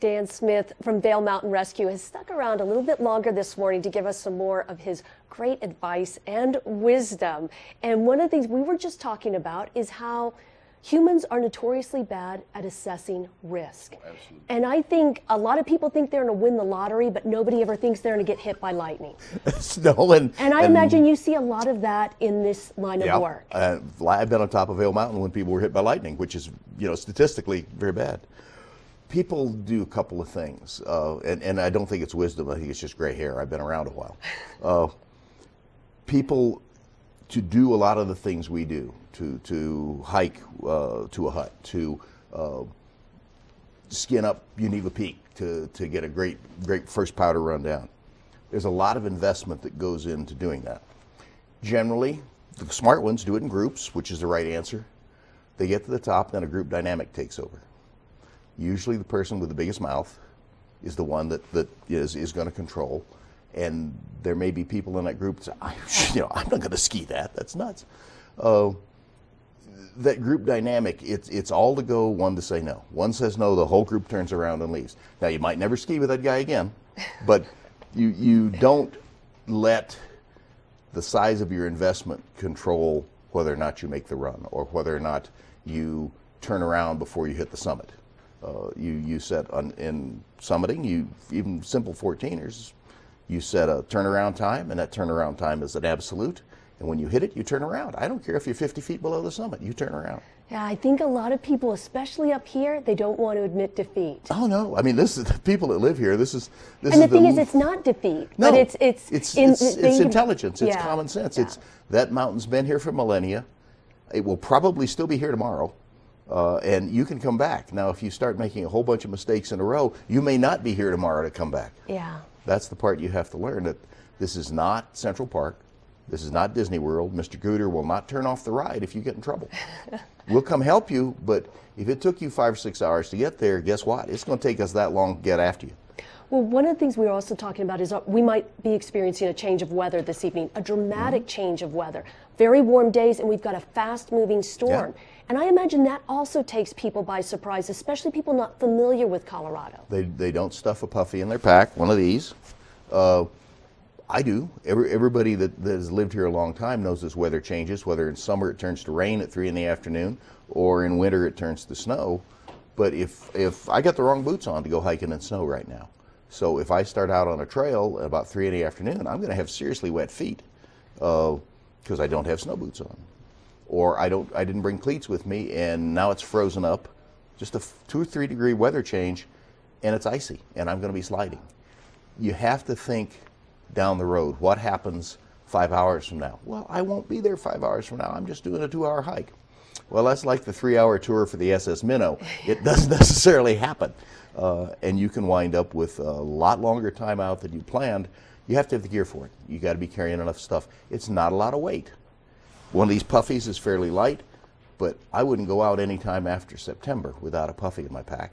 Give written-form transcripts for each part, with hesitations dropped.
Dan Smith from Vail Mountain Rescue has stuck around a little bit longer this morning to give us some more of his great advice and wisdom. And one of the things we were just talking about is how humans are notoriously bad at assessing risk. Absolutely. And I think a lot of people think they're going to win the lottery, but nobody ever thinks they're going to get hit by lightning. No, and I imagine you see a lot of that in this line of work. I've been on top of Vail Mountain when people were hit by lightning, which is, statistically very bad. People do a couple of things, and I don't think it's wisdom. I think it's just gray hair. I've been around a while. People to do a lot of the things we do, to hike to a hut, to skin up Geneva Peak, to get a great first powder run down. There's a lot of investment that goes into doing that. Generally, the smart ones do it in groups, which is the right answer. They get to the top, then a group dynamic takes over. Usually the person with the biggest mouth is the one that is going to control. And there may be people in that group that say, I'm not going to ski that. That's nuts. That group dynamic, it's all to go, one to say no. One says no, the whole group turns around and leaves. Now, you might never ski with that guy again, but you don't let the size of your investment control whether or not you make the run or whether or not you turn around before you hit the summit. You set in summiting, even simple 14ers, you set a turnaround time, and that turnaround time is an absolute. And when you hit it, you turn around. I don't care if you're 50 feet below the summit, you turn around. Yeah, I think a lot of people, especially up here, they don't want to admit defeat. Oh no, I mean, this is the people that live here. This is. And the thing is, it's not defeat, no, but it's intelligence. It's common sense. Yeah. It's that mountain's been here for millennia. It will probably still be here tomorrow. And you can come back. Now, if you start making a whole bunch of mistakes in a row, you may not be here tomorrow to come back. Yeah. That's the part you have to learn, that this is not Central Park. This is not Disney World. Mr. Gooter will not turn off the ride if you get in trouble. We'll come help you, but if it took you 5 or 6 hours to get there, guess what? It's going to take us that long to get after you. Well, one of the things we were also talking about is we might be experiencing a change of weather this evening, a dramatic change of weather. Very warm days, and we've got a fast-moving storm. Yeah. And I imagine that also takes people by surprise, especially people not familiar with Colorado. They don't stuff a puffy in their pack, one of these. I do. Everybody that has lived here a long time knows this weather changes, whether in summer it turns to rain at 3 in the afternoon or in winter it turns to snow. But if I got the wrong boots on to go hiking in snow right now, so if I start out on a trail at about 3 in the afternoon, I'm going to have seriously wet feet because I don't have snow boots on. Or I didn't bring cleats with me, and now it's frozen up. Just a 2 or 3 degree weather change, and it's icy, and I'm going to be sliding. You have to think down the road. What happens 5 hours from now? Well, I won't be there 5 hours from now. I'm just doing a 2-hour hike. Well, that's like the 3-hour tour for the SS Minnow. It doesn't necessarily happen, and you can wind up with a lot longer time out than you planned. You have to have the gear for it. You got to be carrying enough stuff. It's not a lot of weight. One of these puffies is fairly light, but I wouldn't go out any time after September without a puffy in my pack.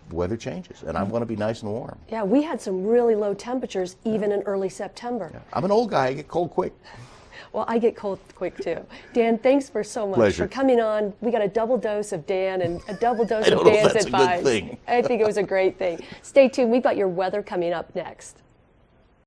The weather changes, and I'm going to be nice and warm. Yeah, we had some really low temperatures even in early September. Yeah. I'm an old guy. I get cold quick. Well, I get cold quick too. Dan, thanks for so much Pleasure. for coming on. We got a double dose of Dan and a double dose I don't of know if Dan's that's advice. a good thing. I think it was a great thing. Stay tuned. We've got your weather coming up next.